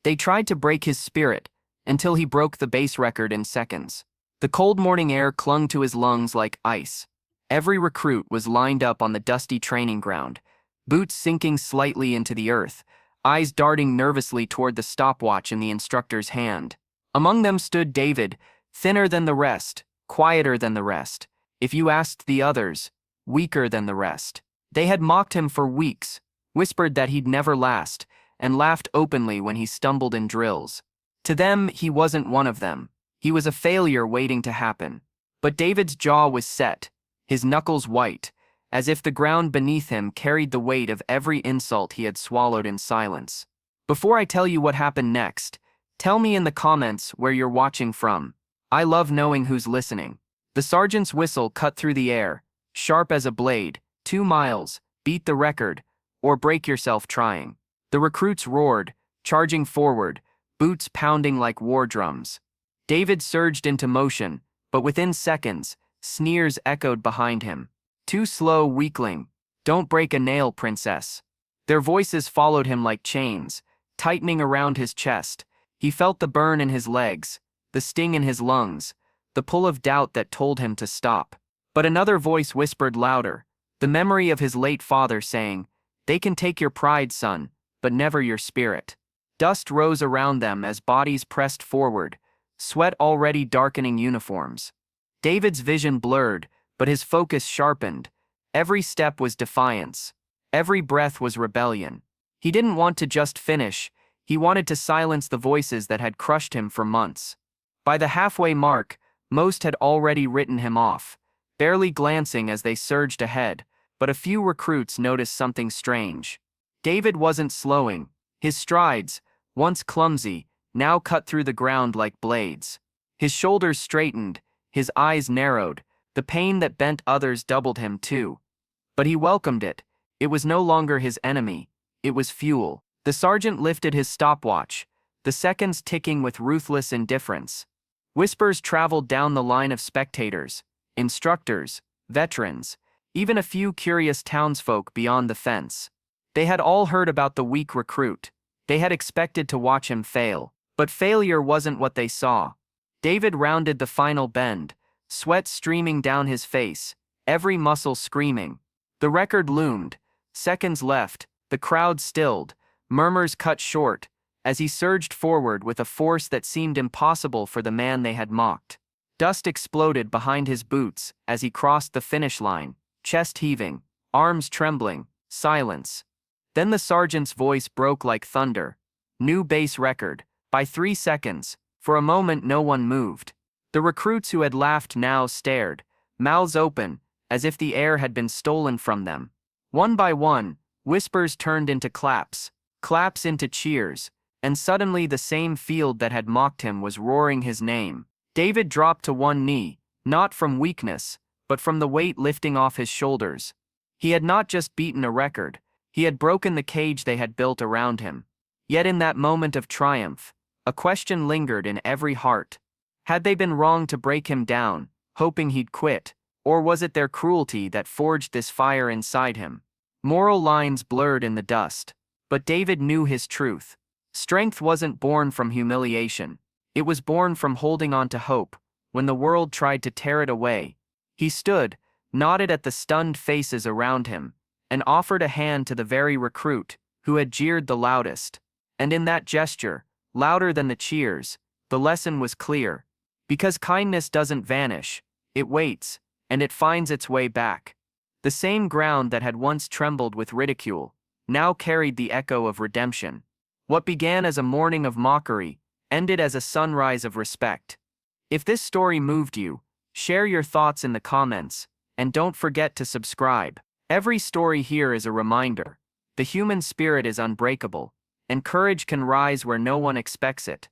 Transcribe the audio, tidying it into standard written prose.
They tried to break his spirit until he broke the base record in seconds. The cold morning air clung to his lungs like ice. Every recruit was lined up on the dusty training ground, boots sinking slightly into the earth, eyes darting nervously toward the stopwatch in the instructor's hand. Among them stood David, thinner than the rest, quieter than the rest. If you asked the others, weaker than the rest. They had mocked him for weeks, whispered that he'd never last, and laughed openly when he stumbled in drills. To them, he wasn't one of them. He was a failure waiting to happen. But David's jaw was set, his knuckles white, as if the ground beneath him carried the weight of every insult he had swallowed in silence. Before I tell you what happened next, tell me in the comments where you're watching from. I love knowing who's listening. The sergeant's whistle cut through the air, sharp as a blade. 2 miles, beat the record, or break yourself trying. The recruits roared, charging forward, boots pounding like war drums. David surged into motion, but within seconds, sneers echoed behind him. Too slow, weakling. Don't break a nail, princess. Their voices followed him like chains, tightening around his chest. He felt the burn in his legs, the sting in his lungs, the pull of doubt that told him to stop. But another voice whispered louder, the memory of his late father saying, "They can take your pride, son, but never your spirit." Dust rose around them as bodies pressed forward, sweat already darkening uniforms. David's vision blurred, but his focus sharpened. Every step was defiance. Every breath was rebellion. He didn't want to just finish, he wanted to silence the voices that had crushed him for months. By the halfway mark, most had already written him off, barely glancing as they surged ahead, but a few recruits noticed something strange. David wasn't slowing. His strides, once clumsy, now cut through the ground like blades. His shoulders straightened, his eyes narrowed, the pain that bent others doubled him too. But he welcomed it. It was no longer his enemy. It was fuel. The sergeant lifted his stopwatch, the seconds ticking with ruthless indifference. Whispers traveled down the line of spectators, instructors, veterans, even a few curious townsfolk beyond the fence. They had all heard about the weak recruit. They had expected to watch him fail. But failure wasn't what they saw. David rounded the final bend, sweat streaming down his face, every muscle screaming. The record loomed. Seconds left. The crowd stilled. Murmurs cut short, as he surged forward with a force that seemed impossible for the man they had mocked. Dust exploded behind his boots as he crossed the finish line, chest heaving, arms trembling, silence. Then the sergeant's voice broke like thunder. New base record, by 3 seconds. For a moment no one moved. The recruits who had laughed now stared, mouths open, as if the air had been stolen from them. One by one, whispers turned into claps, claps into cheers, and suddenly the same field that had mocked him was roaring his name. David dropped to one knee, not from weakness, but from the weight lifting off his shoulders. He had not just beaten a record, he had broken the cage they had built around him. Yet in that moment of triumph, a question lingered in every heart. Had they been wrong to break him down, hoping he'd quit, or was it their cruelty that forged this fire inside him? Moral lines blurred in the dust, but David knew his truth. Strength wasn't born from humiliation. It was born from holding on to hope, when the world tried to tear it away. He stood, nodded at the stunned faces around him, and offered a hand to the very recruit who had jeered the loudest. And in that gesture, louder than the cheers, the lesson was clear. Because kindness doesn't vanish, it waits, and it finds its way back. The same ground that had once trembled with ridicule, now carried the echo of redemption. What began as a morning of mockery, ended as a sunrise of respect. If this story moved you, share your thoughts in the comments, and don't forget to subscribe. Every story here is a reminder. The human spirit is unbreakable, and courage can rise where no one expects it.